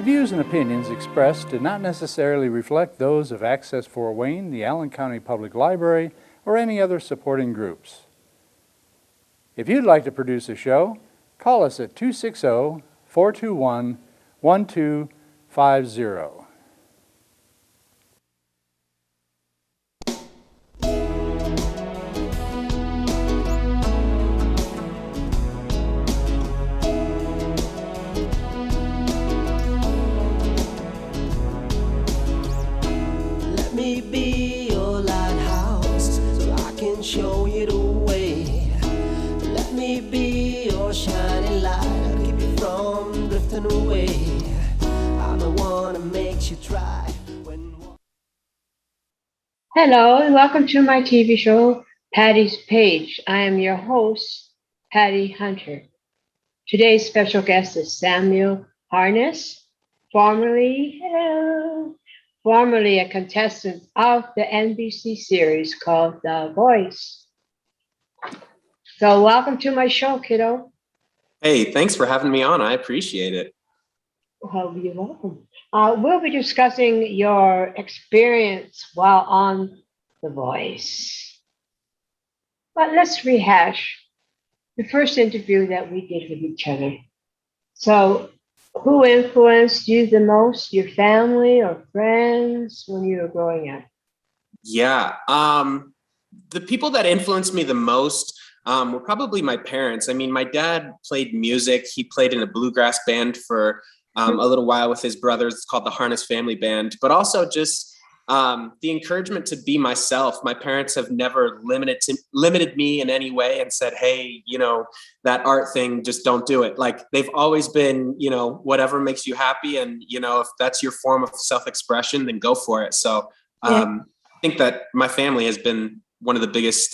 views and opinions expressed do not necessarily reflect those of Access Fort Wayne, the Allen County Public Library, or any other supporting groups. If you'd like to produce a show, call us at 260-421-1250. Let me be your lighthouse so I can show you the way. Let me be your shining light, I'll keep you from drifting away. I'm the one that makes you try when... Hello and welcome to my TV show, Patty's Page. I am your host, Patty Hunter. Today's special guest is Samuel Harness, formerly a contestant of the NBC series called The Voice. So welcome to my show, kiddo. Hey, thanks for having me on. I appreciate it. Well, you're welcome. We'll be discussing your experience while on The Voice. But let's rehash the first interview that we did with each other. So, who influenced you the most, your family or friends when you were growing up? Yeah, the people that influenced me the most were probably my parents. I mean, my dad played music. He played in a bluegrass band for a little while with his brothers. It's called the Harness Family Band, but also just the encouragement to be myself. My parents have never limited me in any way and said, hey, you know, that art thing, just don't do it. Like they've always been, you know, whatever makes you happy. And, you know, if that's your form of self-expression, then go for it. So I think that my family has been one of the biggest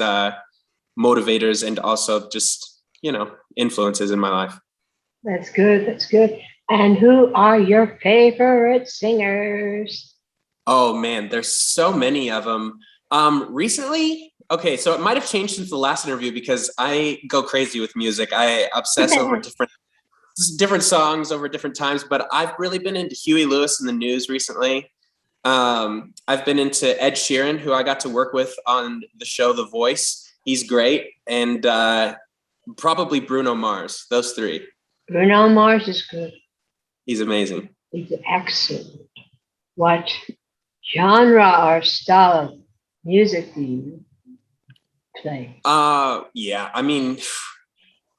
motivators and also just, you know, influences in my life. That's good. That's good. And who are your favorite singers? Oh man, there's so many of them. Recently, okay, so it might have changed since the last interview because I go crazy with music. I obsess over different songs over different times, but I've really been into Huey Lewis and the News recently. I've been into Ed Sheeran, who I got to work with on the show The Voice. He's great. And probably Bruno Mars, those three. Bruno Mars is good. He's amazing. He's excellent. What genre or style of music do you play? Yeah, I mean,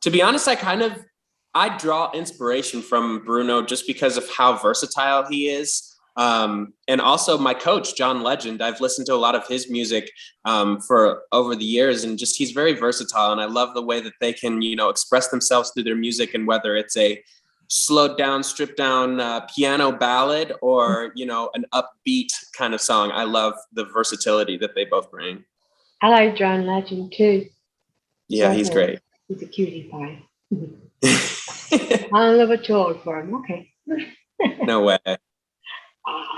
to be honest, I draw inspiration from Bruno just because of how versatile he is. And also my coach, John Legend, I've listened to a lot of his music for over the years, and just he's very versatile. And I love the way that they can, you know, express themselves through their music, and whether it's a slowed down, stripped down piano ballad or, you know, an upbeat kind of song. I love the versatility that they both bring. I like John Legend too. Yeah, he's great. He's a cutie pie. I'm a little bit too old for him. Okay. No way.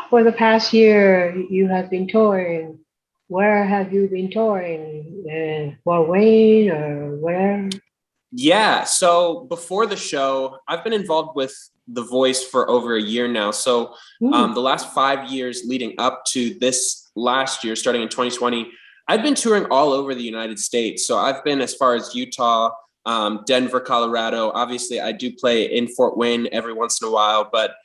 For the past year, you have been touring. Where have you been touring? Fort Wayne or where? Yeah, so before the show, I've been involved with The Voice for over a year now. So the last 5 years leading up to this last year, starting in 2020, I've been touring all over the United States. So I've been as far as Utah, Denver, Colorado. Obviously, I do play in Fort Wayne every once in a while, but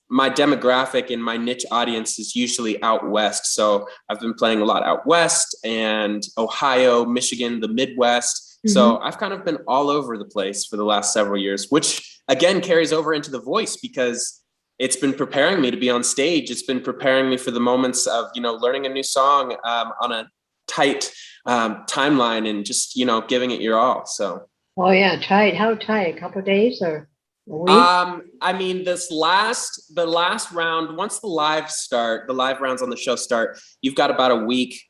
my demographic and my niche audience is usually out west. So I've been playing a lot out west and Ohio, Michigan, the Midwest. So I've kind of been all over the place for the last several years, which again carries over into The Voice because it's been preparing me to be on stage. It's been preparing me for the moments of, you know, learning a new song on a tight timeline and just, you know, giving it your all. So. Oh yeah, tight. How tight? A couple of days or a week? I mean, the last round, once the live rounds on the show start, you've got about a week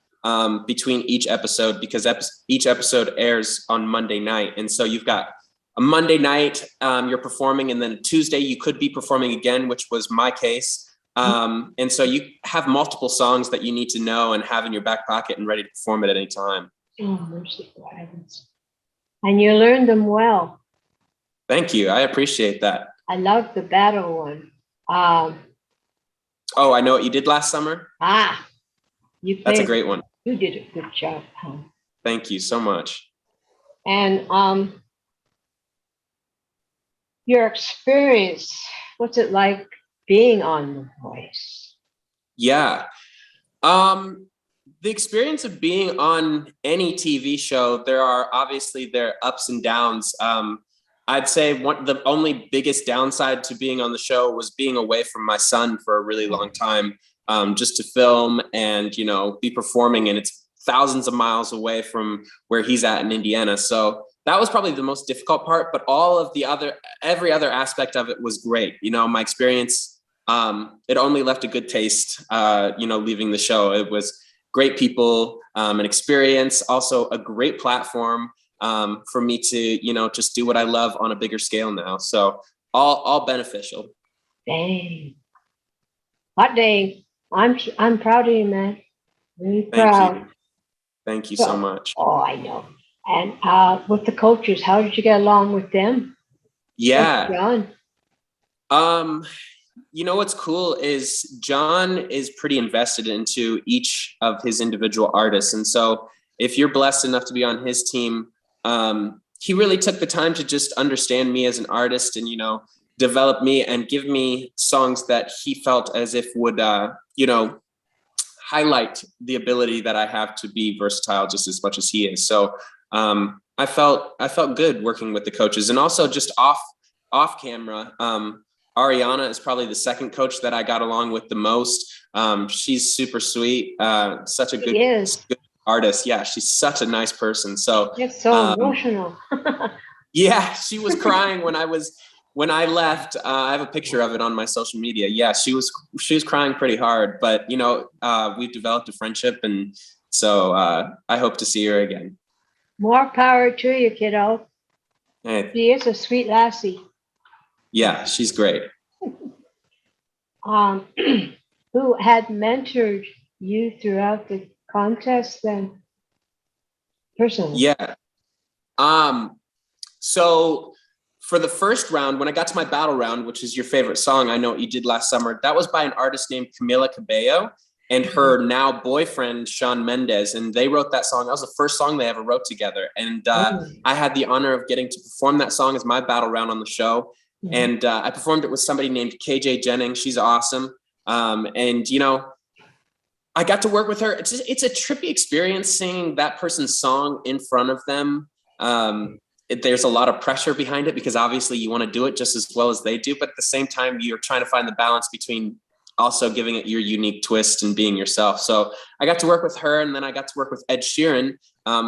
between each episode because each episode airs on Monday night. And so you've got a Monday night you're performing, and then Tuesday you could be performing again, which was my case. And so you have multiple songs that you need to know and have in your back pocket and ready to perform at any time. Oh, merciful heavens. And you learned them well. Thank you. I appreciate that. I love the battle one. Um, Oh, I know what you did last summer. you That's a played. great one. You did a good job, huh? Thank you so much. And your experience, what's it like being on The Voice? Yeah. The experience of being on any TV show, there are ups and downs. I'd say the only biggest downside to being on the show was being away from my son for a really long time, just to film and, be performing, and it's thousands of miles away from where he's at in Indiana. So that was probably the most difficult part, but every other aspect of it was great. My experience, it only left a good taste, leaving the show. It was great people, an experience, also a great platform, for me to, just do what I love on a bigger scale now. So all beneficial. Dang. Hot day. I'm proud of you, man. Really Thank proud. you. Thank you so much. Oh, I know. And with the coaches, how did you get along with them? Yeah. John. What's cool is John is pretty invested into each of his individual artists. And so if you're blessed enough to be on his team, he really took the time to just understand me as an artist and, develop me and give me songs that he felt as if would, highlight the ability that I have to be versatile just as much as he is. So I felt good working with the coaches, and also just off camera. Ariana is probably the second coach that I got along with the most. She's super sweet, such a good artist. Yeah, she's such a nice person. So it's so emotional. Yeah, she was crying when I left. I have a picture of it on my social media. Yeah, she was crying pretty hard, but we've developed a friendship, and so I hope to see her again. More power to you, kiddo. Hey. She is a sweet lassie. Yeah, she's great. Who had mentored you throughout the contest then? Personally. Yeah. So for the first round, when I got to my battle round, which is your favorite song, I Know What You Did Last Summer, that was by an artist named Camila Cabello and her now boyfriend, Shawn Mendes. And they wrote that song. That was the first song they ever wrote together. And I had the honor of getting to perform that song as my battle round on the show. Mm-hmm. And I performed it with somebody named KJ Jennings. She's awesome. And I got to work with her. It's a trippy experience singing that person's song in front of them. There's a lot of pressure behind it because obviously you want to do it just as well as they do, but at the same time, you're trying to find the balance between also giving it your unique twist and being yourself. So I got to work with her, and then I got to work with Ed Sheeran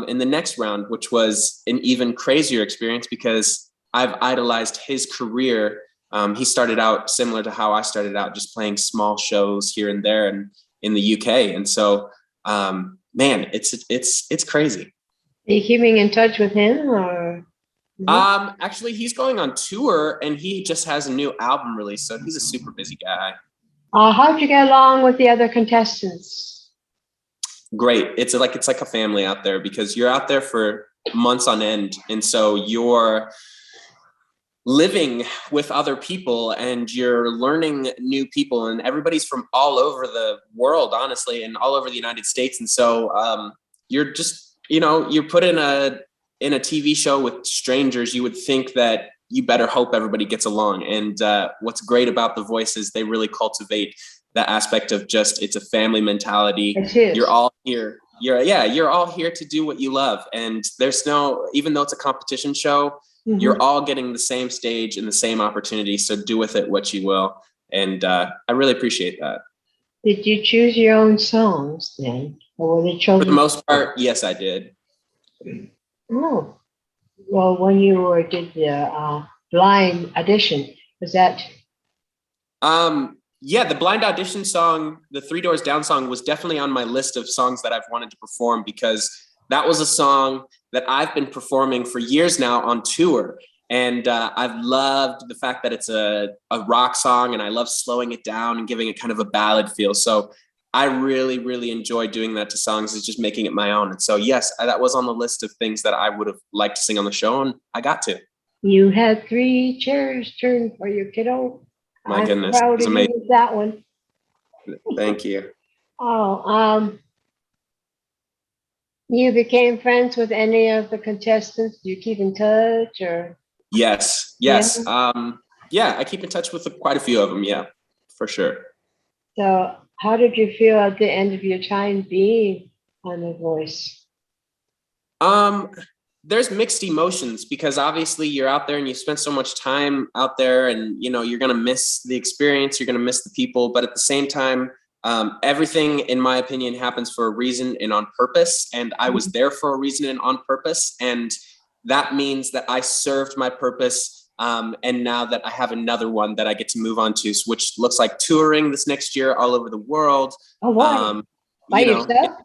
in the next round, which was an even crazier experience because I've idolized his career. He started out similar to how I started out, just playing small shows here and there and in the UK. And so, man, it's crazy. Are you keeping in touch with him, or? Actually, he's going on tour, and he just has a new album release, so he's a super busy guy. How'd you get along with the other contestants? Great. It's like a family out there because you're out there for months on end, and so you're living with other people and you're learning new people, and everybody's from all over the world, honestly, and all over the United States. And so you're just, you're put in a TV show with strangers. You would think that you better hope everybody gets along. And what's great about The Voice is they really cultivate that aspect of just, it's a family mentality. You're all here. You're all here to do what you love. And there's even though it's a competition show, mm-hmm. You're all getting the same stage and the same opportunity. So do with it what you will. And I really appreciate that. Did you choose your own songs then? Or were they chosen? For the most part, yes, I did. Oh, well, when you did the blind audition, was that? Yeah, the blind audition song, the Three Doors Down song, was definitely on my list of songs that I've wanted to perform because that was a song that I've been performing for years now on tour. And I've loved the fact that it's a rock song, and I love slowing it down and giving it kind of a ballad feel. So I really, really enjoy doing that to songs. It's just making it my own. And so, yes, that was on the list of things that I would have liked to sing on the show, and I got to. You had 3 chairs turned for your kiddo. My I'm goodness, it proud was of you amazing. with that one. Thank you. Oh, you became friends with any of the contestants? Do you keep in touch or? Yes, Yeah. yes. Yeah, I keep in touch with quite a few of them. Yeah, for sure. So how did you feel at the end of your time being on The Voice? Um, there's mixed emotions because obviously you're out there and you spent so much time out there, and you know you're gonna miss the experience, you're gonna miss the people, but at the same time, everything, in my opinion, happens for a reason and on purpose. And I was there for a reason and on purpose, and that means that I served my purpose. And now that I have another one that I get to move on to, which looks like touring this next year all over the world. Oh, why? By You know, yourself?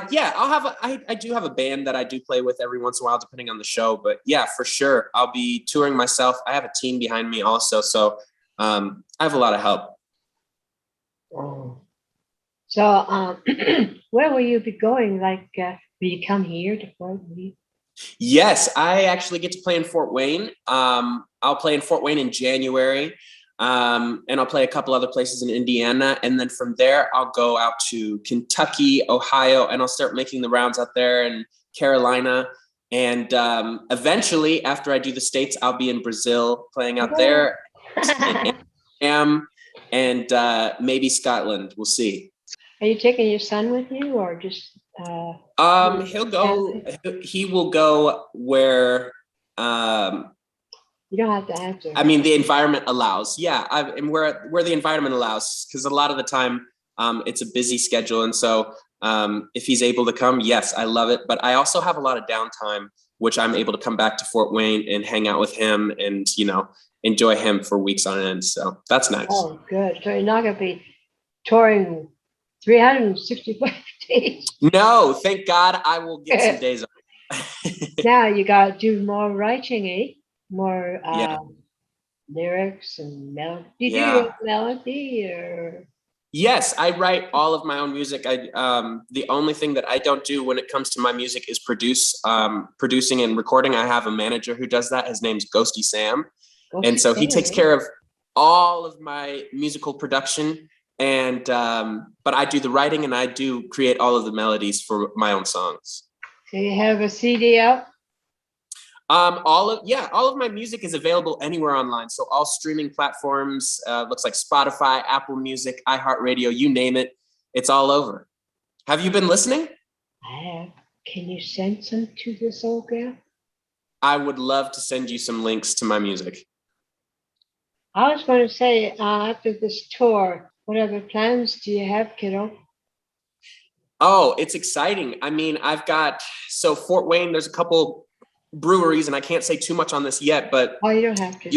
yeah, I do have a band that I do play with every once in a while, depending on the show. But yeah, for sure, I'll be touring myself. I have a team behind me also, so I have a lot of help. Oh. So, where will you be going? Like, will you come here to Fort Lee? Yes, I actually get to play in Fort Wayne. I'll play in Fort Wayne in January, and I'll play a couple other places in Indiana. And then from there, I'll go out to Kentucky, Ohio, and I'll start making the rounds out there in Carolina. And eventually, after I do the States, I'll be in Brazil playing out there, and maybe Scotland. We'll see. Are you taking your son with you, or just? He'll go. He will go where. You don't have to answer. I mean, the environment allows. Yeah, and where the environment allows, because a lot of the time, it's a busy schedule, and so if he's able to come, yes, I love it. But I also have a lot of downtime, which I'm able to come back to Fort Wayne and hang out with him, and enjoy him for weeks on end. So that's nice. Oh, good. So you're not going to be touring 365 days. No, thank God, I will get some days off. Now you got to do more writing, eh? More Yeah. lyrics and melody. Do you do Yeah. your melody or? Yes, I write all of my own music. The only thing that I don't do when it comes to my music is producing and recording. I have a manager who does that. His name's Ghosty Sam. And so he takes care of all of my musical production. And but I do the writing and I do create all of the melodies for my own songs. So you have a CD out? All of my music is available anywhere online. So all streaming platforms, looks like Spotify, Apple Music, iHeartRadio, you name it, it's all over. Have you been listening? I have. Can you send some to this old girl? I would love to send you some links to my music. I was going to say, after this tour, what other plans do you have, kiddo? Oh, it's exciting. I mean, Fort Wayne, there's a couple breweries, and I can't say too much on this yet, but Oh, you don't have to.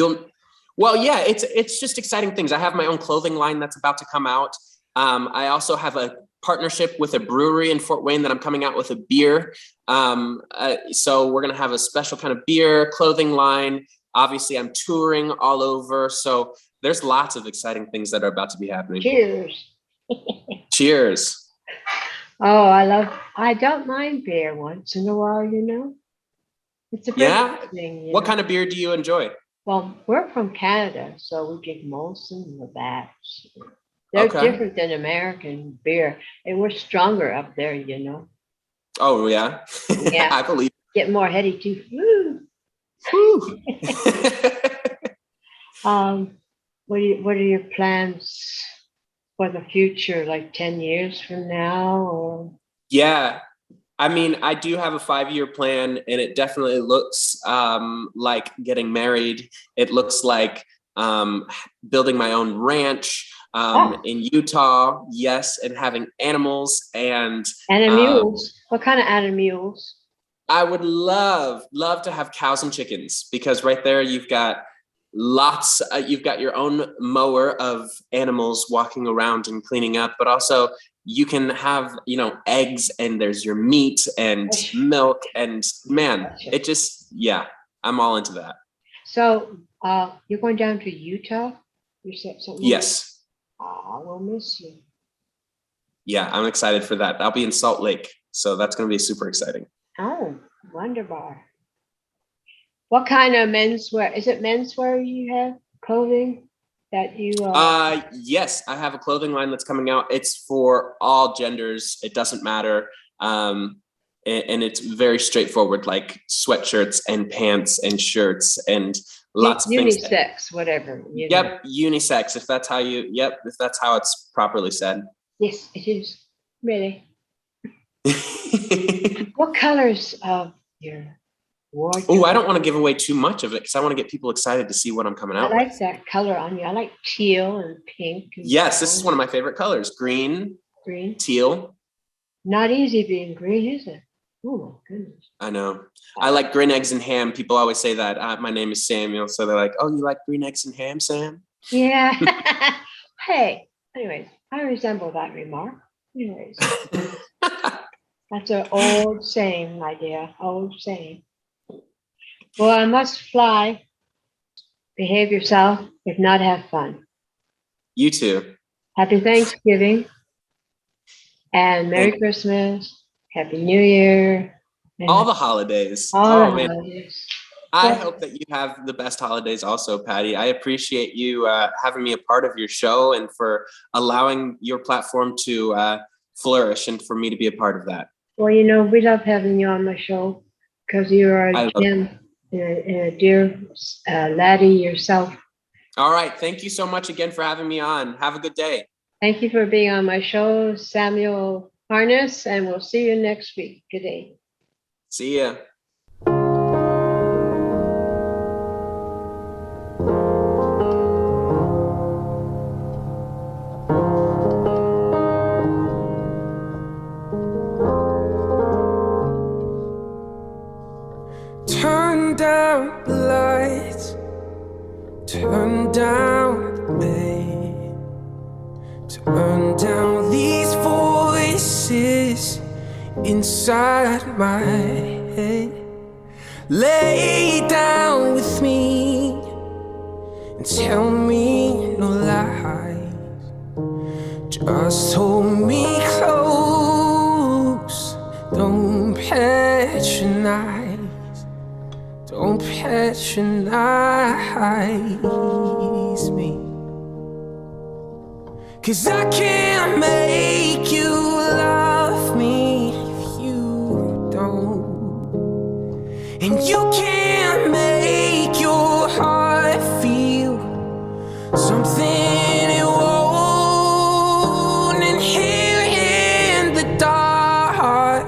it's just exciting things. I have my own clothing line that's about to come out. I also have a partnership with a brewery in Fort Wayne that I'm coming out with a beer. So we're going to have a special kind of beer clothing line. Obviously, I'm touring all over. So there's lots of exciting things that are about to be happening. Cheers. Cheers. Oh, I don't mind beer once in a while, It's a good thing. What kind of beer do you enjoy? Well, we're from Canada, so we drink Molson and Labatt's. They're different than American beer, and we're stronger up there, Oh, yeah? Yeah. I believe. Get more heady, too. Woo. Woo. What are your plans for the future, like 10 years from now? Or? Yeah. I mean, I do have a 5-year plan, and it definitely looks like getting married. It looks like building my own ranch in Utah, yes, and having animals and Animals. What kind of animals? I would love to have cows and chickens, because right there you've got you've got your own mower of animals walking around and cleaning up, but also you can have, eggs, and there's your meat and milk, and man, it just, yeah, I'm all into that. So you're going down to Utah? You said something? Yes. I will miss you. Yeah, I'm excited for that. I'll be in Salt Lake, so that's going to be super exciting. Oh, wonderbar. What kind of menswear? Is it menswear you have? Clothing? that you Yes, I have a clothing line that's coming out. It's for all genders. It doesn't matter. And it's very straightforward, like sweatshirts and pants and shirts and lots of things. Unisex, whatever. Yep, unisex, if that's how it's properly said. Yes, it is. Really. What colors of your wardrobe? Oh, I don't want to give away too much of it because I want to get people excited to see what I'm coming I out like with. that color on you. I like teal and pink. And Yes, this is one of my favorite colors. Green, teal. Not easy being green, is it? Oh my goodness. I know. I like green eggs and ham. People always say that. My name is Samuel. So they're like, oh, you like green eggs and ham, Sam? Yeah. Hey, anyways, I resemble that remark. Anyways, that's an old saying, my dear, old saying. Well, I must fly. Behave yourself. If not, have fun. You too. Happy Thanksgiving and Merry Christmas. Happy New Year. All the holidays. All the Man. holidays. I hope that you have the best holidays also, Patty. I appreciate you having me a part of your show and for allowing your platform to flourish and for me to be a part of that. Well, we love having you on my show because you are a gem and a dear laddie yourself. All right. Thank you so much again for having me on. Have a good day. Thank you for being on my show, Samuel Harness, and we'll see you next week. Good day. See ya. Turn down the lights, turn down the pain, turn down these voices inside my head. Lay down with me and tell me no lies. Just hold me close, don't patronize. Don't patronize me, 'cause I can't make you love me if you don't. And you can't make your heart feel something it won't. And here in the dark,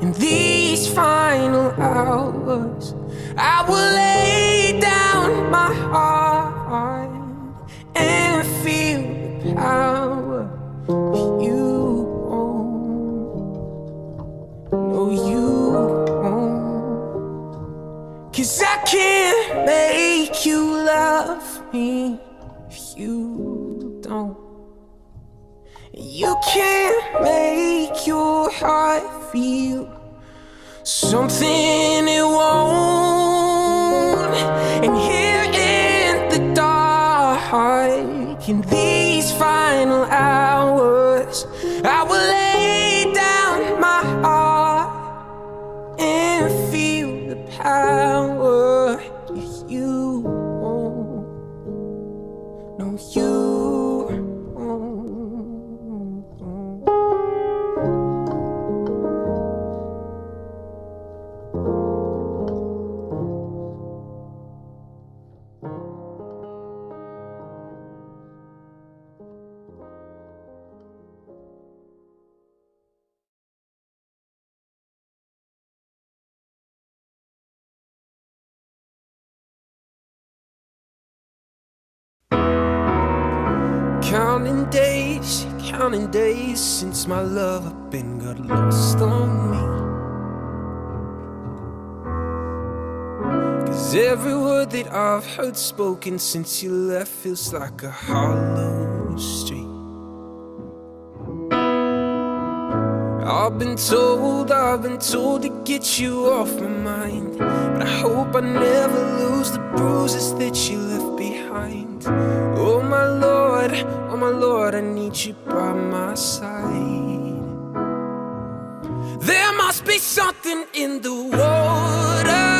in these final hours, I will lay down my heart and feel the power you own. No, you won't. 'Cause I can't make you love me if you don't. You can't make your heart feel something it won't. And here in the dark, in these final hours, I will lay down my heart and feel the power you won't. No, you won't. Counting days since my love up and got lost on me. 'Cause every word that I've heard spoken since you left feels like a hollow street. I've been told to get you off my mind, but I hope I never lose the bruises that you left behind. Oh my Lord, I need you by my side. There must be something in the water,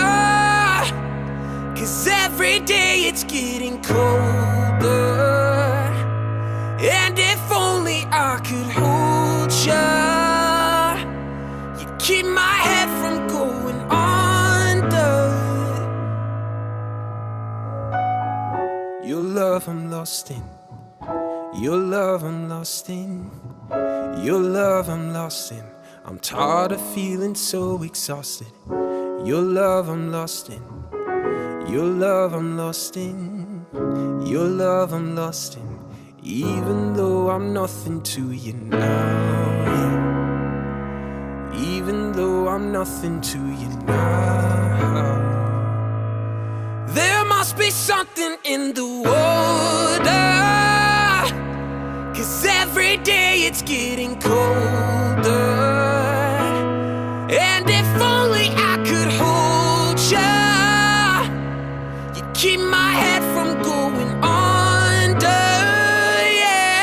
'cause 'cause every day it's getting colder. And if only I could hold ya, you'd keep my head from going under. Your love I'm lost in, your love I'm lost in, your love I'm lost in. I'm tired of feeling so exhausted. Your love I'm lost in, your love I'm lost in, your love I'm lost in. Even though I'm nothing to you now, even though I'm nothing to you now. There must be something in the water, 'cause every day it's getting colder. And if only I could hold ya, you'd keep my head from going under. Yeah.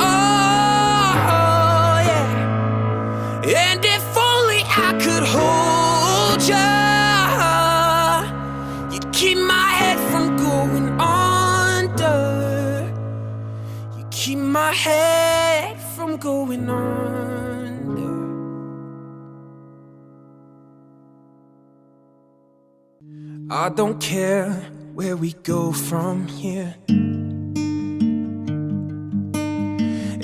Oh, yeah. And if only I could hold ya, you'd keep my head from going under. You keep my head from going under. I don't care where we go from here,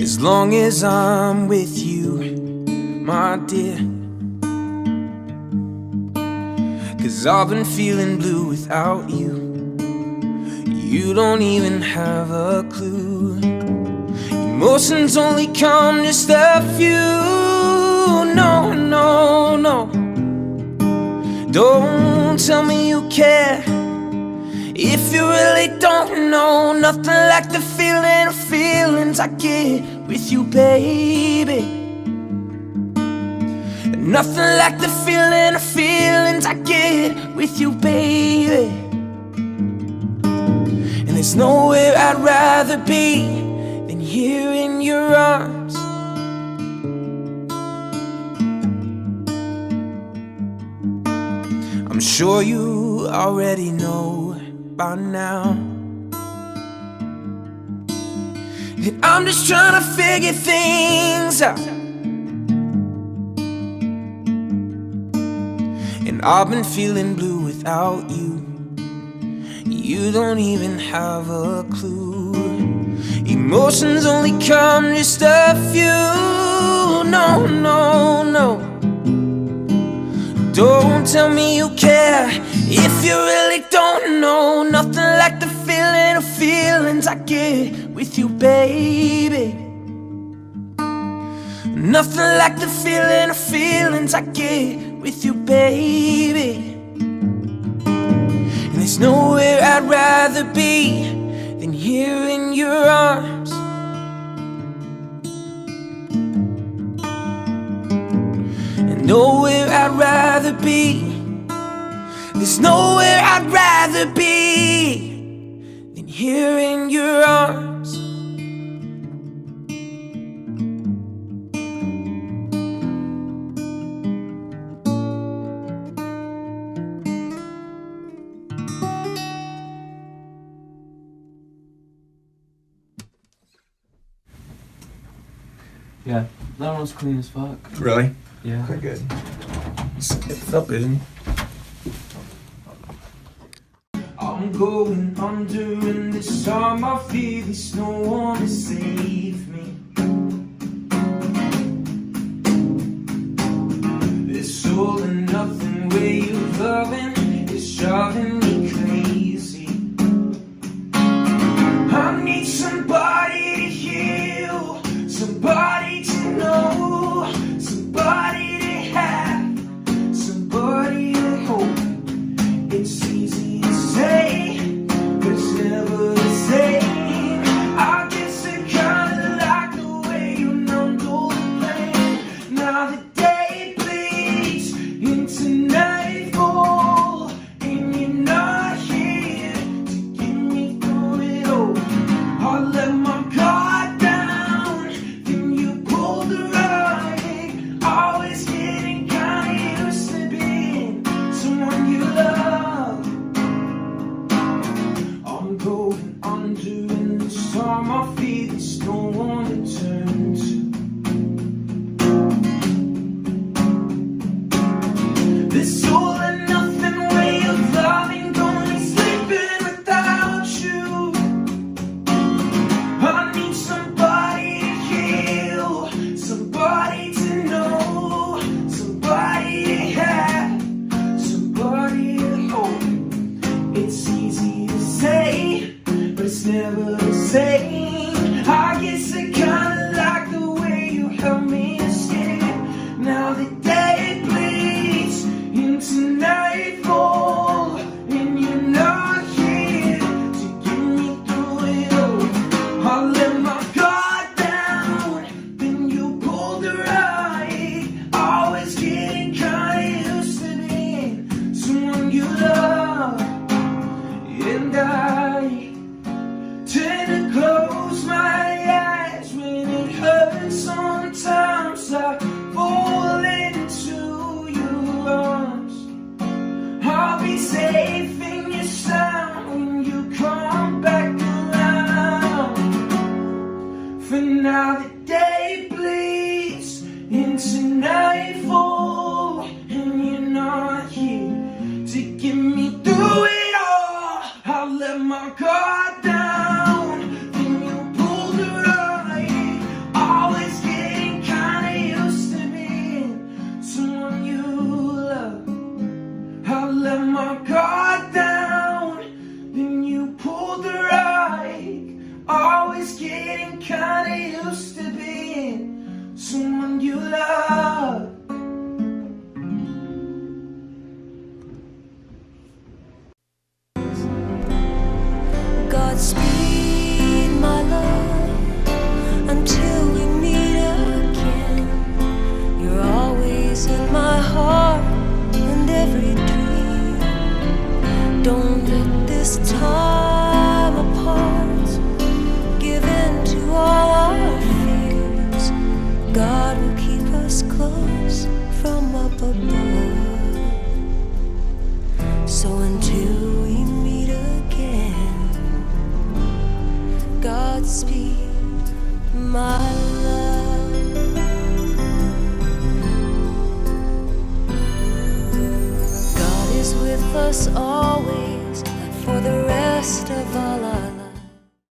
as long as I'm with you, my dear. 'Cause I've been feeling blue without you. You don't even have a clue. Emotions only come just a few. No, no, no. Don't tell me you care if you really don't know. Nothing like the feeling of feelings I get with you, baby. Nothing like the feeling of feelings I get with you, baby. And there's nowhere I'd rather be than here in your arms. I'm sure you already know by now that I'm just trying to figure things out. And I've been feeling blue without you. You don't even have a clue. Emotions only come just a few. No, no, no. Don't tell me you care if you really don't know. Nothing like the feeling of feelings I get with you, baby. Nothing like the feeling of feelings I get with you, baby. And there's nowhere I'd rather be than here in your arms. And nowhere I'd rather be. There's nowhere I'd rather be than here in your arms. Yeah, that one was clean as fuck. Really? Yeah. Okay, good. It felt good. I'm going under, and this time I fear there's no one to save me. This all and nothing way of loving is driving me crazy. I need somebody to heal, somebody to know, somebody to have, somebody to hold. It's easy to say, but it's never the same. I guess I kinda like the way you numbed all the pain. Now the day bleeds into nightfall, and you know safe in your sound when you come back around. For now the day bleeds into nightfall, and you're not here to get me through it all. I let my guard down, then you pulled the right. Always getting kinda used to being someone you love. I let my guard down, then you pulled the right. Always getting kinda used to being someone you love. Godspeed, my love, until we meet again. You're always in my heart and every dream. Don't let this time apart give in to all our fears. God will keep us close from up above. So until we meet again, Godspeed, my love. God is with us always, and for the rest